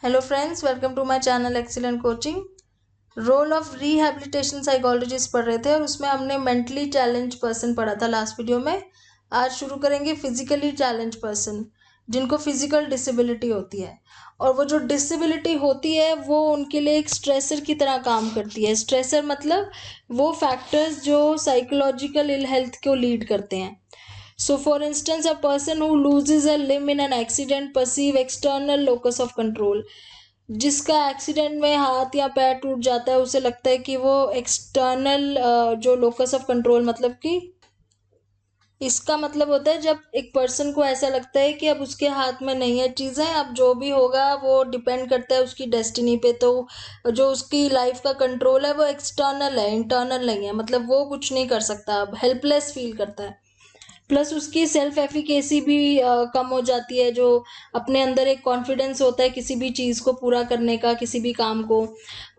Hello friends, welcome to my channel excellent coaching. Role of rehabilitation psychologist पढ़ रहे थे और उसमें हमने मेंटली चैलेंज पर्सन पढ़ा था लास्ट वीडियो में। आज शुरू करेंगे फिजिकली चैलेंज पर्सन, जिनको फिजिकल डिसेबिलिटी होती है। और वो जो डिसेबिलिटी होती है वो उनके लिए एक स्ट्रेसर की तरह काम करती है। स्ट्रेसर मतलब वो फैक्टर्स जो साइकोलॉजिकल इल हेल्थ को लीड करते हैं। So, for instance, a person who loses a limb in an accident perceive external locus of control. जिसका एक्सीडेंट में हाथ या पैर टूट जाता है उसे लगता है कि वो एक्सटर्नल जो लोकस ऑफ कंट्रोल, मतलब कि इसका मतलब होता है जब एक पर्सन को ऐसा लगता है कि अब उसके हाथ में नहीं है चीज़ें, अब जो भी होगा वो डिपेंड करता है उसकी डेस्टिनी पे। तो जो उसकी लाइफ का कंट्रोल है वो एक्सटर्नल है, इंटरनल नहीं है, मतलब वो कुछ नहीं कर सकता, अब हेल्पलेस फील करता है। प्लस उसकी सेल्फ एफिकेसी भी कम हो जाती है। जो अपने अंदर एक कॉन्फिडेंस होता है किसी भी चीज़ को पूरा करने का, किसी भी काम को,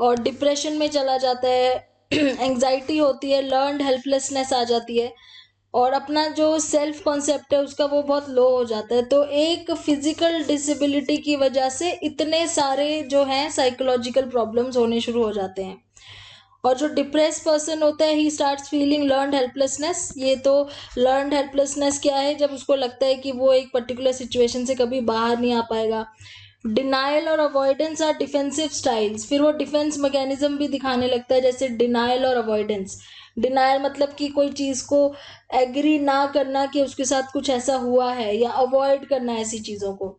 और डिप्रेशन में चला जाता है। एंग्जाइटी होती है, लर्नड हेल्पलेसनेस आ जाती है, और अपना जो सेल्फ कॉन्सेप्ट है उसका वो बहुत लो हो जाता है। तो एक फिजिकल डिसेबिलिटी की वजह से इतने सारे जो हैं साइकोलॉजिकल प्रॉब्लम्स होने शुरू हो जाते हैं। और जो डिप्रेस पर्सन होता है, he starts feeling learned helplessness. ये तो लर्नड हेल्पलेसनेस क्या है? जब उसको लगता है कि वो एक पर्टिकुलर सिचुएशन से कभी बाहर नहीं आ पाएगा। डिनायल और अवॉइडेंस आर डिफेंसिव स्टाइल्स। फिर वो डिफेंस मैकेनिज्म भी दिखाने लगता है, जैसे डिनायल और अवॉइडेंस। डिनायल मतलब कि कोई चीज़ को एग्री ना करना कि उसके साथ कुछ ऐसा हुआ है, या अवॉइड करना ऐसी चीज़ों को।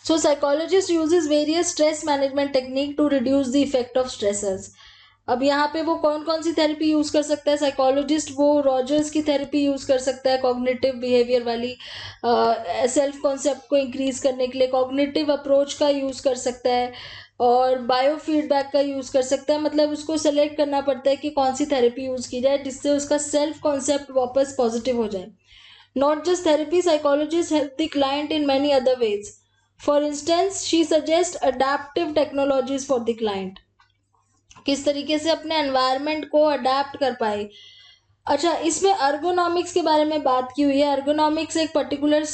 So psychologist uses various stress management technique to reduce the effect of stressors. अब यहाँ पे वो कौन कौन सी थेरेपी यूज कर सकता है साइकोलॉजिस्ट? वो रॉजर्स की थेरेपी यूज कर सकता है, कॉग्निटिव बिहेवियर वाली, सेल्फ कॉन्सेप्ट को इंक्रीज करने के लिए कॉग्निटिव अप्रोच का यूज कर सकता है, और बायो फीडबैक का यूज कर सकता है। मतलब उसको सेलेक्ट करना पड़ता है कि कौन सी थेरेपी यूज की जाए जिससे उसका सेल्फ कॉन्सेप्ट वापस पॉजिटिव हो जाए। Not just therapy, psychologists help the client in many other ways. For instance, she suggests adaptive technologies for the client. किस तरीके से अपने एनवायरनमेंट को अडेप्ट कर पाए। अच्छा, इसमें अर्गोनॉमिक्स के बारे में बात की हुई है। अर्गोनॉमिक्स एक पर्टिकुलर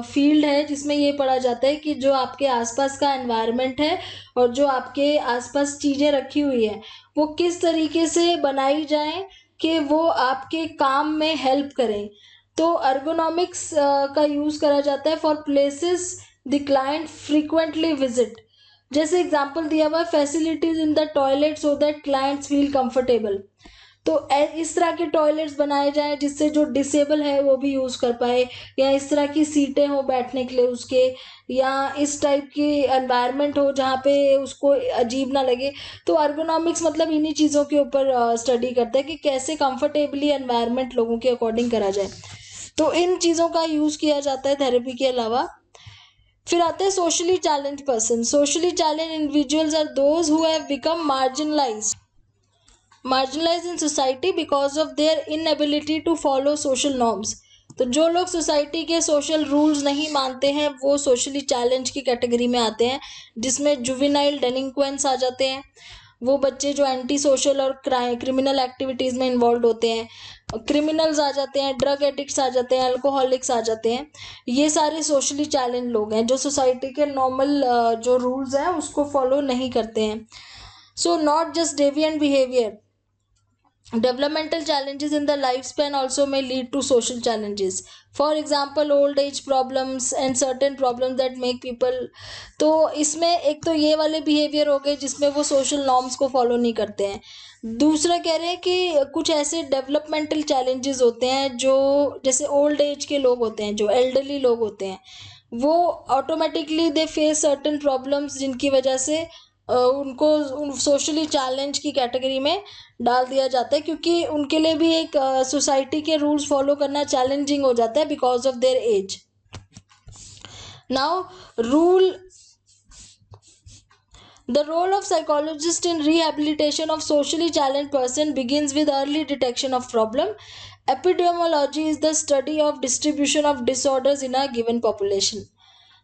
फील्ड है जिसमें ये पढ़ा जाता है कि जो आपके आसपास का एनवायरनमेंट है और जो आपके आसपास चीज़ें रखी हुई है वो किस तरीके से बनाई जाएं कि वो आपके काम में हेल्प करें। तो अर्गोनॉमिक्स का यूज़ करा जाता है for places the client frequently visit. जैसे एग्जांपल दिया हुआ, facilities in the toilet so that clients feel comfortable. तो इस तरह के टॉयलेट्स बनाए जाएं जिससे जो डिसेबल है वो भी यूज़ कर पाए, या इस तरह की सीटें हो बैठने के लिए उसके, या इस टाइप की एनवायरनमेंट हो जहाँ पे उसको अजीब ना लगे। तो अर्गोनॉमिक्स मतलब इन्हीं चीज़ों के ऊपर स्टडी करता है कि कैसे कंफर्टेबली एनवायरनमेंट लोगों के अकॉर्डिंग करा जाए। तो इन चीज़ों का यूज़ किया जाता है थेरेपी के अलावा। फिर आते हैं socially challenge person. Socially challenge individuals are those who have become marginalized in society because of their inability to follow social norms. तो जो लोग सोसाइटी के सोशल रूल्स नहीं मानते हैं वो सोशली चैलेंज की कैटेगरी में आते हैं, जिसमें जुवेनाइल डेलिंक्वेंट्स आ जाते हैं। वो बच्चे जो एंटी सोशल और क्रिमिनल एक्टिविटीज़ में इन्वॉल्व होते हैं, क्रिमिनल्स आ जाते हैं, ड्रग एडिक्ट्स आ जाते हैं, अल्कोहलिक्स आ जाते हैं। ये सारे सोशली चैलेंज लोग हैं जो सोसाइटी के नॉर्मल जो रूल्स हैं उसको फॉलो नहीं करते हैं। So not just deviant behaviour, developmental challenges in the lifespan also may lead to social challenges. For example, old age problems and certain problems that make people। तो इसमें एक तो ये वाले बिहेवियर हो गए जिसमें वो सोशल नॉर्म्स को फॉलो नहीं करते हैं। दूसरा कह रहे हैं कि कुछ ऐसे डेवलपमेंटल चैलेंजेस होते हैं जो, जैसे ओल्ड एज के लोग होते हैं, जो एल्डरली लोग होते हैं, वो automatically they face certain problems जिनकी वजह से उनको सोशली चैलेंज की कैटेगरी में डाल दिया जाता है, क्योंकि उनके लिए भी एक सोसाइटी के रूल्स फॉलो करना चैलेंजिंग हो जाता है because of their age. Now The role of psychologist in rehabilitation of socially challenged person begins with early detection of problem. Epidemiology is the study of distribution of disorders in a given population.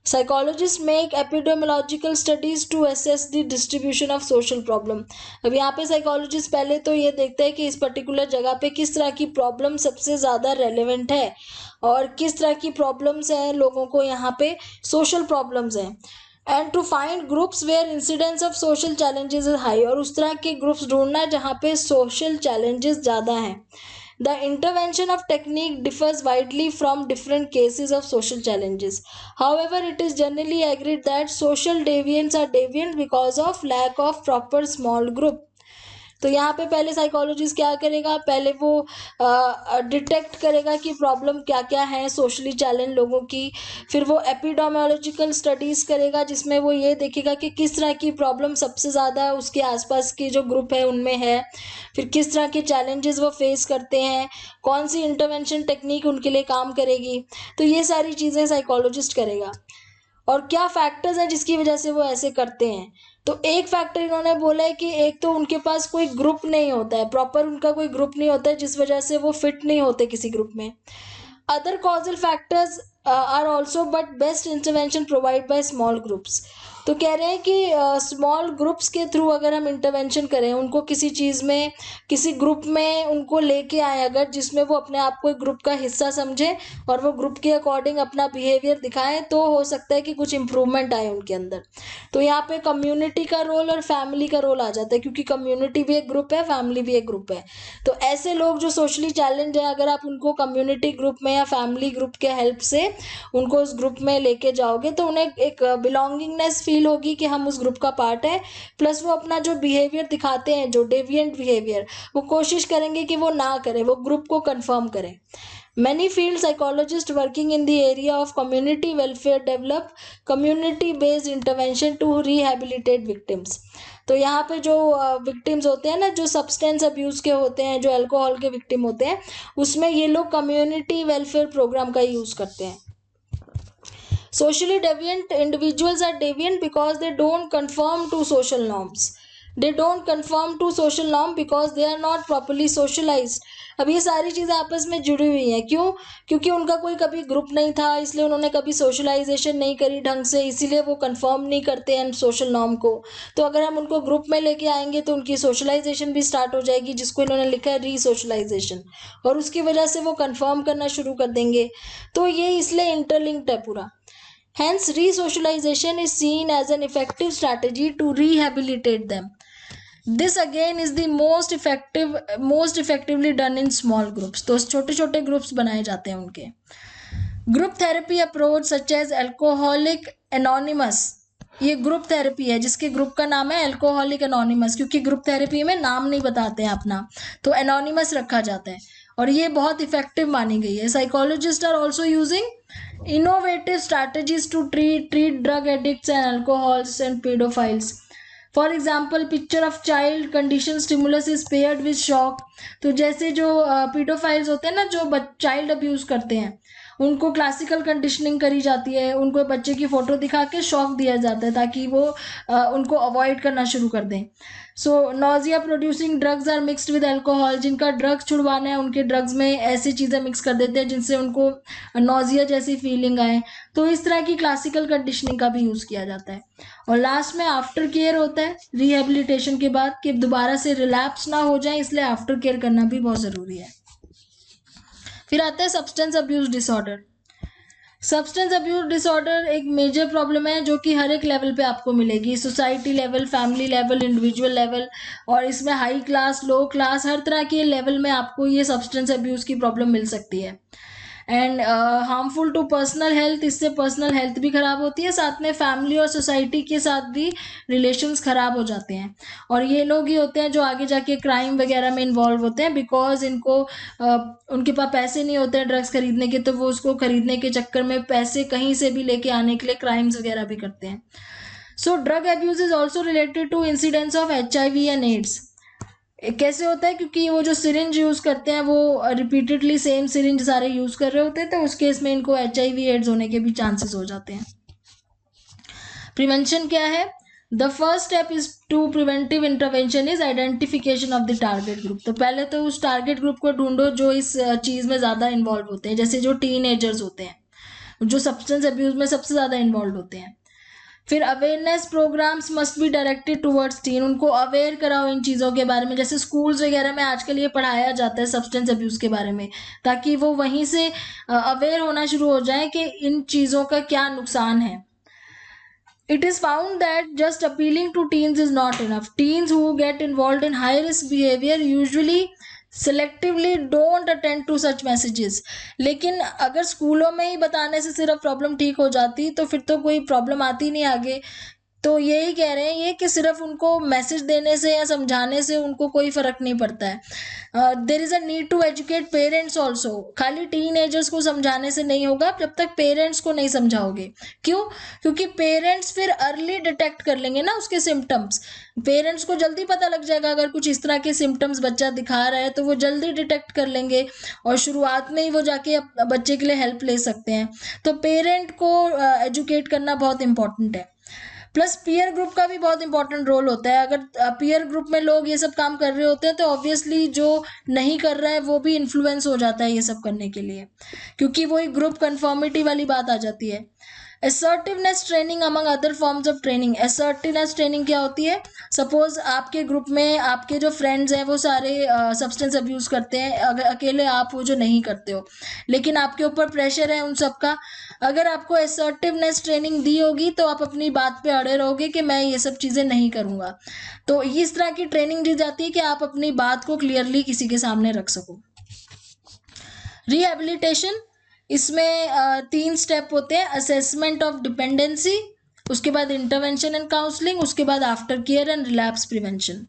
Psychologists make epidemiological studies to assess the distribution of social problem. अब यहाँ पे psychologist पहले तो ये देखता है कि इस पर्टिकुलर जगह पे किस तरह की प्रॉब्लम सबसे ज़्यादा रेलेवेंट है और किस तरह की प्रॉब्लम्स हैं लोगों को, यहाँ पे सोशल प्रॉब्लम्स हैं। And to find groups where incidence of social challenges is high, और उस तरह के ग्रुप्स ढूंढना जहाँ पे सोशल चैलेंजेस ज़्यादा हैं. The intervention of technique differs widely from different cases of social challenges. However, it is generally agreed that social deviants are deviant because of lack of proper small group. तो यहाँ पे पहले psychologist क्या करेगा, पहले वो डिटेक्ट करेगा कि प्रॉब्लम क्या क्या है सोशली चैलेंज लोगों की. फिर वो एपिडेमियोलॉजिकल स्टडीज़ करेगा जिसमें वो ये देखेगा कि किस तरह की प्रॉब्लम सबसे ज़्यादा उसके आसपास के जो ग्रुप है उनमें है. फिर किस तरह के चैलेंजेस वो फेस करते हैं, कौन सी इंटरवेंशन टेक्निक उनके लिए काम करेगी. तो ये सारी चीज़ें साइकोलॉजिस्ट करेगा. और क्या फैक्टर्स हैं जिसकी वजह से वो ऐसे करते हैं. तो एक फैक्टर इन्होंने बोला है कि एक तो उनके पास कोई ग्रुप नहीं होता है, प्रॉपर उनका कोई ग्रुप नहीं होता है जिस वजह से वो फिट नहीं होते किसी ग्रुप में. Other causal factors are also but best intervention provide by small groups. तो कह रहे हैं कि स्मॉल ग्रुप्स के थ्रू अगर हम इंटरवेंशन करें, उनको किसी चीज़ में किसी ग्रुप में उनको लेके आए अगर, जिसमें वो अपने आप को एक ग्रुप का हिस्सा समझें और वो ग्रुप के अकॉर्डिंग अपना बिहेवियर दिखाएं, तो हो सकता है कि कुछ इम्प्रूवमेंट आए उनके अंदर. तो यहाँ पे कम्युनिटी का रोल और फैमिली का रोल आ जाता है, क्योंकि कम्युनिटी भी एक ग्रुप है, फैमिली भी एक ग्रुप है. तो ऐसे लोग जो सोशली चैलेंज है, अगर आप उनको कम्युनिटी ग्रुप में या फैमिली ग्रुप के हेल्प से उनको उस ग्रुप में लेके जाओगे तो उन्हें एक बिलोंगिंगनेस फील होगी कि हम उस ग्रुप का पार्ट है. प्लस वो अपना जो बिहेवियर दिखाते हैं, जो डेविएंट बिहेवियर, वो कोशिश करेंगे कि वो ना करें, वो ग्रुप को कंफर्म करें. Many field psychologists working in the area of community welfare develop community-based intervention to rehabilitate victims. तो यहाँ पे जो विक्टिम्स होते हैं ना, जो सब्सटेंस अब्यूज़ के होते हैं, जो अल्कोहल के विक्टिम होते हैं, उसमें ये लोग कम्युनिटी वेलफेयर प्रोग्राम का यूज़ करते हैं. Socially deviant individuals are deviant because they don't conform to social norms. They don't conform to social norm because they are not properly socialized. अब ये सारी चीज़ें आपस में जुड़ी हुई हैं. क्यों? क्योंकि उनका कोई कभी ग्रुप नहीं था, इसलिए उन्होंने कभी सोशलाइजेशन नहीं करी ढंग से, इसीलिए वो कंफर्म नहीं करते हैं सोशल नॉर्म को. तो अगर हम उनको ग्रुप में लेके आएंगे तो उनकी सोशलाइजेशन भी स्टार्ट हो जाएगी, जिसको इन्होंने लिखा है रीसोशलाइजेशन, और उसकी वजह से वो कंफर्म करना शुरू कर देंगे. तो ये इसलिए इंटरलिंक्ड है पूरा. Hence, resocialization is seen as an effective strategy to rehabilitate them. This again is the most effectively done in small groups. तो छोटे छोटे ग्रुप्स बनाए जाते हैं उनके. Group therapy approach such as alcoholic anonymous, ये ग्रुप थेरेपी है जिसके ग्रुप का नाम है अल्कोहलिक एनोनिमस, क्योंकि ग्रुप थेरेपी में नाम नहीं बताते हैं अपना, तो एनोनिमस रखा जाता है, और ये बहुत इफेक्टिव मानी गई है. Psychologist are also using innovative strategies to treat drug addicts and alcoholics and pedophiles. For example, picture of child condition stimulus is paired with shock. तो जैसे जो pedophiles होते हैं ना, जो चाइल्ड अब्यूज करते हैं, उनको क्लासिकल कंडीशनिंग करी जाती है, उनको बच्चे की फ़ोटो दिखा के शॉक दिया जाता है ताकि वो उनको अवॉइड करना शुरू कर दें. So nausea producing drugs are mixed with alcohol, जिनका ड्रग्स छुड़वाना है उनके ड्रग्स में ऐसी चीज़ें मिक्स कर देते हैं जिनसे उनको नोजिया जैसी फीलिंग आए. तो इस तरह की क्लासिकल कंडीशनिंग का भी यूज़ किया जाता है. और लास्ट में आफ्टर केयर होता है रिहेबिलिटेशन के बाद, कि दोबारा से रिलैप्स ना हो जाए, इसलिए आफ्टर केयर करना भी बहुत ज़रूरी है. फिर आता है substance abuse disorder. Substance abuse disorder एक मेजर प्रॉब्लम है जो कि हर एक लेवल पे आपको मिलेगी, society level, family level, individual level, और इसमें हाई क्लास, लो क्लास, हर तरह के लेवल में आपको ये सब्सटेंस अब्यूज की प्रॉब्लम मिल सकती है. And harmful to personal health, इससे पर्सनल हेल्थ भी ख़राब होती है, साथ में फैमिली और सोसाइटी के साथ भी रिलेशंस ख़राब हो जाते हैं. और ये लोग ही होते हैं जो आगे जाके क्राइम वगैरह में इन्वॉल्व होते हैं, बिकॉज इनको उनके पास पैसे नहीं होते हैं ड्रग्स खरीदने के, तो वो उसको खरीदने के चक्कर में पैसे कहीं से भी लेके आने के लिए क्राइम्स वगैरह भी करते हैं. So drug abuse is also related to incidents of HIV and AIDS. कैसे होता है? क्योंकि वो जो सिरिंज यूज़ करते हैं वो रिपीटेडली सेम सिरिंज सारे यूज़ कर रहे होते हैं, तो उस केस में इनको HIV एड्स होने के भी चांसेस हो जाते हैं. प्रिवेंशन क्या है? The first step is to preventive intervention is identification of the target group. तो पहले तो उस टारगेट ग्रुप को ढूंढो जो इस चीज़ में ज़्यादा इन्वॉल्व होते हैं, जैसे जो टीनएजर्स होते हैं, जो सब्सटेंस अब्यूज में सबसे ज़्यादा इन्वॉल्व होते हैं. फिर awareness programs must be directed towards teen, उनको अवेयर कराओ इन चीज़ों के बारे में, जैसे स्कूल्स वगैरह में आजकल ये पढ़ाया जाता है सब्सटेंस अब्यूज़ के बारे में, ताकि वो वहीं से अवेयर होना शुरू हो जाए कि इन चीज़ों का क्या नुकसान है. It is found that just appealing to teens is not enough. Teens who get involved in high risk behavior usually selectively don't attend to such messages. लेकिन अगर स्कूलों में ही बताने से सिर्फ प्रॉब्लम ठीक हो जाती तो फिर तो कोई प्रॉब्लम आती नहीं आगे. तो यही कह रहे हैं ये कि सिर्फ उनको मैसेज देने से या समझाने से उनको कोई फर्क नहीं पड़ता है. There is a need to educate parents also. खाली टीनेजर्स को समझाने से नहीं होगा जब तक पेरेंट्स को नहीं समझाओगे. क्यों? क्योंकि पेरेंट्स फिर अर्ली डिटेक्ट कर लेंगे ना उसके सिम्टम्स. पेरेंट्स को जल्दी पता लग जाएगा अगर कुछ इस तरह के सिम्टम्स बच्चा दिखा रहा है तो वो जल्दी डिटेक्ट कर लेंगे और शुरुआत में ही वो जाके बच्चे के लिए हेल्प ले सकते हैं. तो पेरेंट को एजुकेट करना बहुत इंपॉर्टेंट है. प्लस पीयर ग्रुप का भी बहुत इंपॉर्टेंट रोल होता है. अगर पीयर ग्रुप में लोग ये सब काम कर रहे होते हैं तो ऑब्वियसली जो नहीं कर रहा है वो भी इन्फ्लुएंस हो जाता है ये सब करने के लिए, क्योंकि वही ग्रुप कन्फर्मिटी वाली बात आ जाती है. Assertiveness training among other forms of training. Assertiveness training क्या होती है? सपोज आपके ग्रुप में आपके जो फ्रेंड्स हैं वो सारे सब्सटेंस अब्यूज करते हैं, अगर अकेले आप हो जो नहीं करते हो, लेकिन आपके ऊपर प्रेशर है उन सब का. अगर आपको असर्टिवनेस ट्रेनिंग दी होगी तो आप अपनी बात पे अड़े रहोगे कि मैं ये सब चीज़ें नहीं करूँगा. तो इस तरह की ट्रेनिंग दी जाती है कि आप अपनी बात को क्लियरली किसी के सामने रख सको. रिहेबिलिटेशन, इसमें 3 स्टेप होते हैं. असेसमेंट ऑफ डिपेंडेंसी, उसके बाद इंटरवेंशन एंड काउंसलिंग, उसके बाद after care and relapse prevention.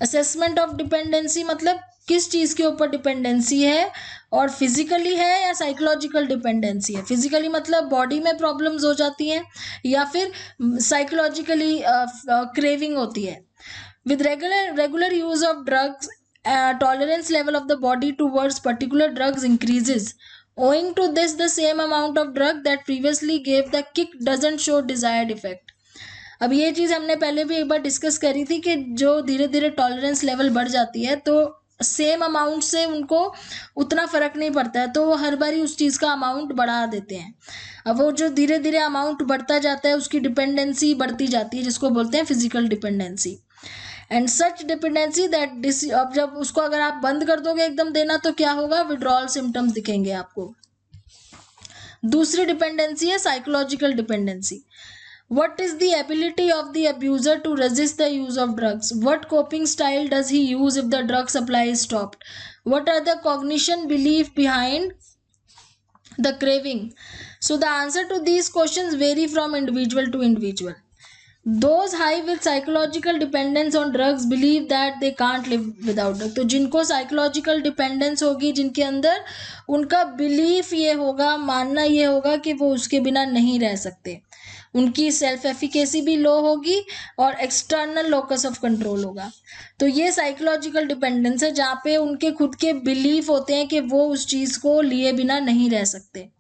Assessment of dependency मतलब किस चीज़ के ऊपर डिपेंडेंसी है, और फिजिकली है या साइकोलॉजिकल डिपेंडेंसी है. फिजिकली मतलब बॉडी में प्रॉब्लम्स हो जाती हैं या फिर साइकोलॉजिकली क्रेविंग होती है. With regular use of drugs, tolerance level of the body towards particular drugs increases. Owing to this, the same amount of drug that previously gave the kick doesn't show desired effect. अब ये चीज़ हमने पहले भी एक बार discuss करी थी कि जो धीरे धीरे टॉलरेंस लेवल बढ़ जाती है तो सेम अमाउंट से उनको उतना फ़र्क नहीं पड़ता है, तो वो हर बारी उस चीज़ का अमाउंट बढ़ा देते हैं. अब वो जो धीरे धीरे अमाउंट बढ़ता जाता है उसकी डिपेंडेंसी बढ़ती जाती है, जिसको बोलते हैं physical dependency. And such dependency that अब जब उसको अगर आप बंद कर दोगे एकदम देना तो क्या होगा? विड्रॉल सिम्टम्स दिखेंगे आपको. दूसरी डिपेंडेंसी है psychological dependency. What is the ability of the abuser to resist the use of drugs? What coping style does he use if the drug supply is stopped? What are the cognition belief behind the craving? So the answer to these questions vary from individual to individual. Those high with psychological dependence on drugs believe that they can't live without drugs. तो जिनको psychological dependence होगी, जिनके अंदर उनका belief ये होगा, मानना ये होगा कि वो उसके बिना नहीं रह सकते, उनकी सेल्फ एफिकेसी भी लो होगी और एक्सटर्नल लोकस ऑफ कंट्रोल होगा. तो ये साइकोलॉजिकल डिपेंडेंस है जहाँ पे उनके खुद के बिलीफ होते हैं कि वो उस चीज़ को लिए बिना नहीं रह सकते.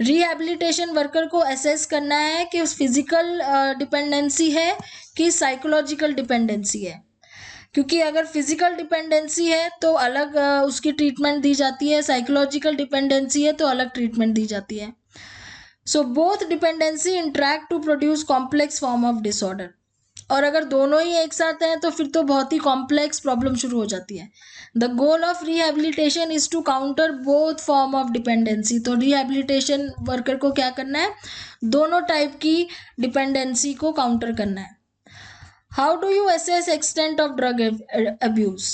रिहेबिलिटेशन वर्कर को असेस करना है कि उस फिजिकल डिपेंडेंसी है कि साइकोलॉजिकल डिपेंडेंसी है, क्योंकि अगर फिजिकल डिपेंडेंसी है तो अलग उसकी ट्रीटमेंट दी जाती है, साइकोलॉजिकल डिपेंडेंसी है तो अलग ट्रीटमेंट दी जाती है. So both dependency interact to produce complex form of disorder. और अगर दोनों ही एक साथ हैं तो फिर तो बहुत ही कॉम्प्लेक्स प्रॉब्लम शुरू हो जाती है. The goal of rehabilitation is to counter both form of dependency. तो रिहेबिलिटेशन वर्कर को क्या करना है? दोनों टाइप की डिपेंडेंसी को काउंटर करना है. How do you assess extent of drug abuse?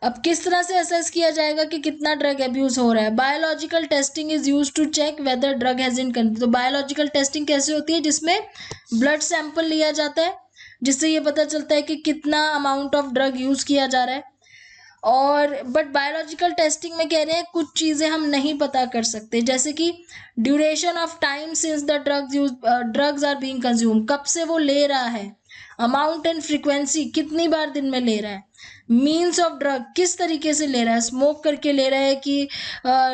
अब किस तरह से असेस किया जाएगा कि कितना ड्रग अब्यूज हो रहा है? Biological testing is use to check whether drug has in control. तो बायोलॉजिकल टेस्टिंग कैसे होती है? जिसमें ब्लड सैंपल लिया जाता है, जिससे ये पता चलता है कि कितना अमाउंट ऑफ ड्रग यूज किया जा रहा है. और बट बायोलॉजिकल टेस्टिंग में कह रहे हैं कुछ चीज़ें हम नहीं पता कर सकते, जैसे कि duration of time since the drugs are being consume, कब से वो ले रहा है, अमाउंट एंड फ्रीक्वेंसी, कितनी बार दिन में ले रहा है, मीन्स ऑफ ड्रग, किस तरीके से ले रहा है, स्मोक करके ले रहा है कि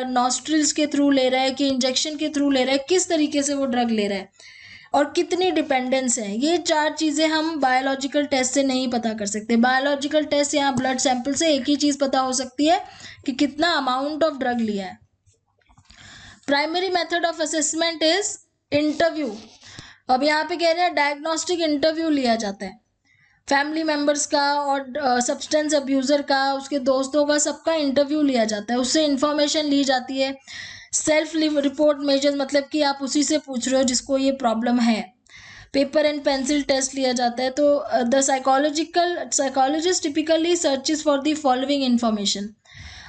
नॉस्ट्रिल्स के थ्रू ले रहा है कि इंजेक्शन के थ्रू ले रहा है, किस तरीके से वो ड्रग ले रहा है, और कितनी डिपेंडेंस है. ये 4 चीज़ें हम बायोलॉजिकल टेस्ट से नहीं पता कर सकते. बायोलॉजिकल टेस्ट यहाँ ब्लड सैंपल से एक ही चीज़ पता हो सकती है कि कितना अमाउंट ऑफ ड्रग लिया है. Primary method of assessment is interview. अब यहाँ पे कह रहे हैं डायग्नोस्टिक इंटरव्यू लिया जाता है, फैमिली मेम्बर्स का और सब्सटेंस अब्यूज़र का, उसके दोस्तों का, सबका इंटरव्यू लिया जाता है, उससे इंफॉर्मेशन ली जाती है. सेल्फ रिपोर्ट मेजर्स मतलब कि आप उसी से पूछ रहे हो जिसको ये प्रॉब्लम है. पेपर एंड पेंसिल टेस्ट लिया जाता है। तो the psychologist typically searches for the following information.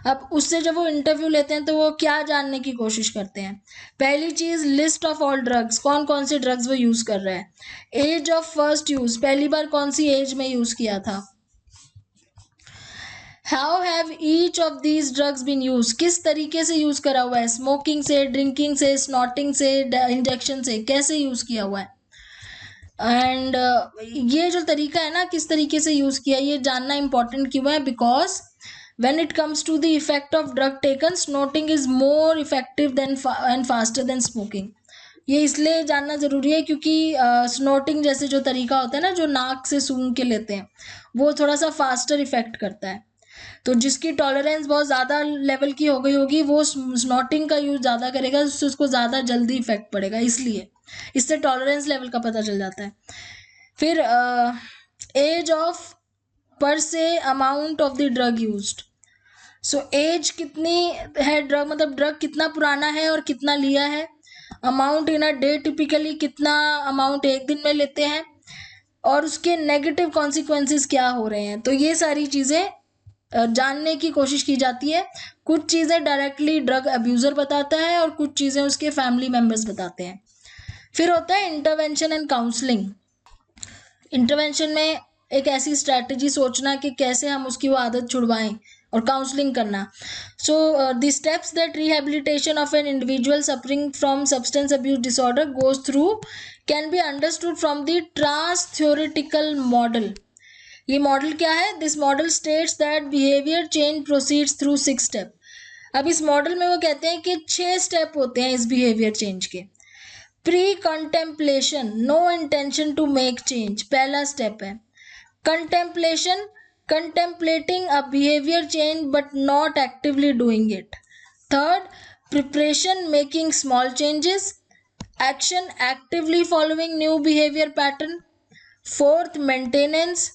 अब उससे जब वो इंटरव्यू लेते हैं तो वो क्या जानने की कोशिश करते हैं? पहली चीज, लिस्ट ऑफ ऑल ड्रग्स, कौन कौन से ड्रग्स वो यूज कर रहा है। एज ऑफ फर्स्ट यूज, पहली बार कौन सी एज में यूज किया था। How have each of these drugs been use, किस तरीके से यूज करा हुआ है, स्मोकिंग से, ड्रिंकिंग से, स्नॉटिंग से, इंजेक्शन से, कैसे यूज किया हुआ है। एंड ये जो तरीका है ना, किस तरीके से यूज किया, ये जानना इंपॉर्टेंट क्यों है? Because when it comes to the effect of drug taken, snorting is more effective than and faster than smoking. ये इसलिए जानना जरूरी है क्योंकि स्नोटिंग जैसे जो तरीका होता है ना, जो नाक से सूंघ के लेते हैं, वो थोड़ा सा फास्टर इफेक्ट करता है। तो जिसकी टॉलरेंस बहुत ज़्यादा लेवल की हो गई होगी वो स्नोटिंग का यूज ज़्यादा करेगा, उससे उसको ज़्यादा जल्दी इफेक्ट पड़ेगा, इसलिए इससे टॉलरेंस लेवल का पता चल जाता है। फिर एज ऑफ पर से amount of the drug used. So age कितनी है ड्रग, मतलब ड्रग कितना पुराना है और कितना लिया है। Amount in a day, typically कितना अमाउंट एक दिन में लेते हैं, और उसके नेगेटिव कॉन्सिक्वेंसेस क्या हो रहे हैं। तो ये सारी चीज़ें जानने की कोशिश की जाती है। कुछ चीज़ें डायरेक्टली ड्रग अब्यूज़र बताता है और कुछ चीज़ें उसके फैमिली मेम्बर्स बताते हैं। फिर होता है इंटरवेंशन एंड काउंसलिंग। इंटरवेंशन में एक ऐसी स्ट्रैटेजी सोचना कि कैसे हम उसकी वो आदत छुड़वाएं, और काउंसलिंग करना। So the steps that rehabilitation of an individual suffering from substance abuse disorder goes through can be understood from the trans theoretical model. ये मॉडल क्या है? This model states that behaviour change proceeds through 6 step. अब इस model में वो कहते हैं कि 6 स्टेप होते हैं इस बिहेवियर चेंज के। Precontemplation, no intention to make change, पहला स्टेप है। Contemplation, contemplating a behavior change but not actively doing it. Third, preparation, making small changes. Action, actively following new behavior pattern. Fourth, maintenance,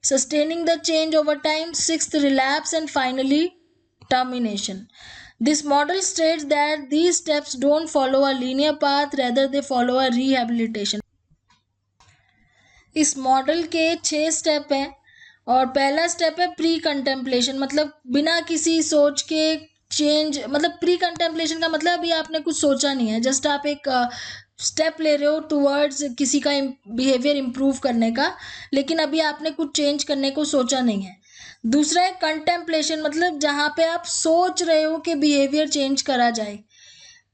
sustaining the change over time. Sixth, relapse, and finally termination. This model states that these steps don't follow a linear path, rather they follow a rehabilitation. इस model के 6 step हैं, और पहला step है pre contemplation, मतलब बिना किसी सोच के चेंज। मतलब प्री कंटेम्पलेशन का मतलब अभी आपने कुछ सोचा नहीं है, जस्ट आप एक स्टेप ले रहे हो टूवर्ड्स किसी का बिहेवियर इम्प्रूव करने का, लेकिन अभी आपने कुछ चेंज करने को सोचा नहीं है। दूसरा है कंटेम्पलेशन, मतलब जहाँ पे आप सोच रहे हो कि बिहेवियर चेंज करा जाए।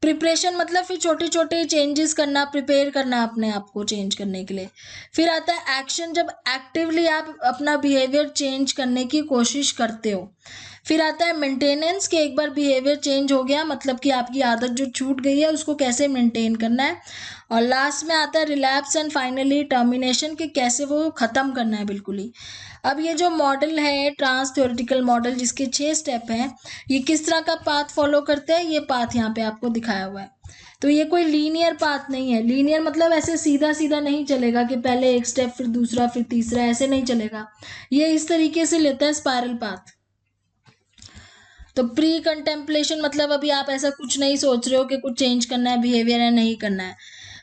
प्रिपरेशन मतलब फिर छोटे छोटे चेंजेस करना, प्रिपेयर करना अपने आप को चेंज करने के लिए। फिर आता है एक्शन, जब एक्टिवली आप अपना बिहेवियर चेंज करने की कोशिश करते हो। फिर आता है मेंटेनेंस, कि एक बार बिहेवियर चेंज हो गया, मतलब कि आपकी आदत जो छूट गई है उसको कैसे मेंटेन करना है। और लास्ट में आता है रिलैप्स एंड फाइनली टर्मिनेशन, कि कैसे वो ख़त्म करना है बिल्कुल ही। अब ये जो मॉडल है ट्रांस थ्योरेटिकल मॉडल, जिसके 6 स्टेप हैं, ये किस तरह का पाथ फॉलो करते हैं, ये पाथ यहाँ पे आपको दिखाया हुआ है। तो ये कोई लीनियर पाथ नहीं है। लीनियर मतलब ऐसे सीधा सीधा नहीं चलेगा कि पहले एक स्टेप फिर दूसरा फिर तीसरा, ऐसे नहीं चलेगा। ये इस तरीके से लेता है स्पाइरल पाथ। तो प्री कंटेम्पलेशन मतलब अभी आप ऐसा कुछ नहीं सोच रहे हो कि कुछ चेंज करना है बिहेवियर या नहीं करना है।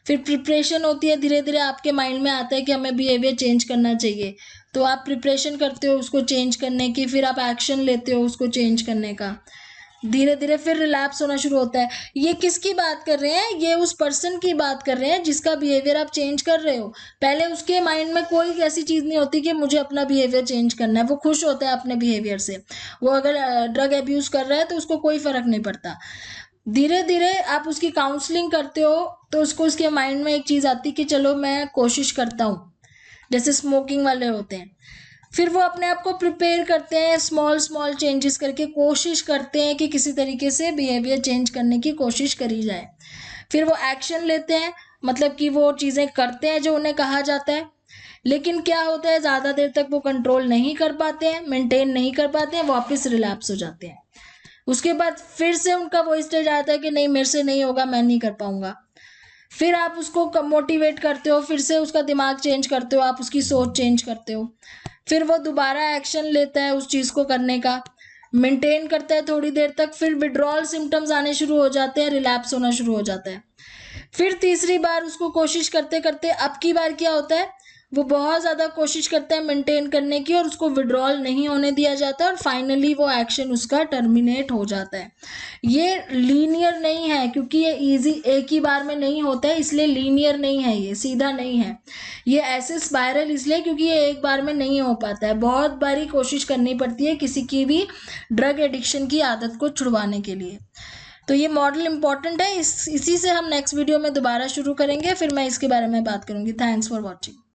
फिर प्रिपरेशन होती है, धीरे धीरे आपके माइंड में आता है कि हमें बिहेवियर चेंज करना चाहिए, तो आप प्रिपरेशन करते हो उसको चेंज करने की, फिर आप एक्शन लेते हो उसको चेंज करने का। धीरे धीरे फिर रिलैप्स होना शुरू होता है। ये किसकी बात कर रहे हैं? ये उस पर्सन की बात कर रहे हैं जिसका बिहेवियर आप चेंज कर रहे हो। पहले उसके माइंड में कोई ऐसी चीज़ नहीं होती कि मुझे अपना बिहेवियर चेंज करना है, वो खुश होता है अपने बिहेवियर से। वो अगर ड्रग अब्यूज़ कर रहा है तो उसको कोई फ़र्क नहीं पड़ता। धीरे धीरे आप उसकी काउंसलिंग करते हो तो उसको उसके माइंड में एक चीज़ आती कि चलो मैं कोशिश करता हूँ, जैसे स्मोकिंग वाले होते हैं। फिर वो अपने आप को प्रिपेयर करते हैं, स्मॉल स्मॉल चेंजेस करके कोशिश करते हैं कि किसी तरीके से बिहेवियर चेंज करने की कोशिश करी जाए। फिर वो एक्शन लेते हैं, मतलब कि वो चीज़ें करते हैं जो उन्हें कहा जाता है, लेकिन क्या होता है ज़्यादा देर तक वो कंट्रोल नहीं कर पाते हैं, मेंटेन नहीं कर पाते हैं, वापस रिलैप्स हो जाते हैं। उसके बाद फिर से उनका वो स्टेज आता है कि नहीं मेरे से नहीं होगा, मैं नहीं कर पाऊंगा। फिर आप उसको मोटिवेट करते हो, फिर से उसका दिमाग चेंज करते हो, आप उसकी सोच चेंज करते हो। फिर वो दोबारा एक्शन लेता है उस चीज़ को करने का, मेंटेन करता है थोड़ी देर तक, फिर विड्रॉल सिम्टम्स आने शुरू हो जाते हैं, रिलैप्स होना शुरू हो जाता है। फिर तीसरी बार उसको कोशिश करते करते अब की बार क्या होता है, वो बहुत ज़्यादा कोशिश करता है मेंटेन करने की और उसको विड्रॉल नहीं होने दिया जाता और फाइनली वो एक्शन उसका टर्मिनेट हो जाता है। ये लीनियर नहीं है क्योंकि ये इजी एक ही बार में नहीं होता है, इसलिए लीनियर नहीं है, ये सीधा नहीं है। ये ऐसे स्पाइरल इसलिए क्योंकि ये एक बार में नहीं हो पाता है, बहुत बारी कोशिश करनी पड़ती है किसी की भी ड्रग एडिक्शन की आदत को छुड़वाने के लिए। तो ये मॉडल इंपॉर्टेंट है, इसी से हम नेक्स्ट वीडियो में दोबारा शुरू करेंगे, फिर मैं इसके बारे में बात करूंगी। Thanks for watching.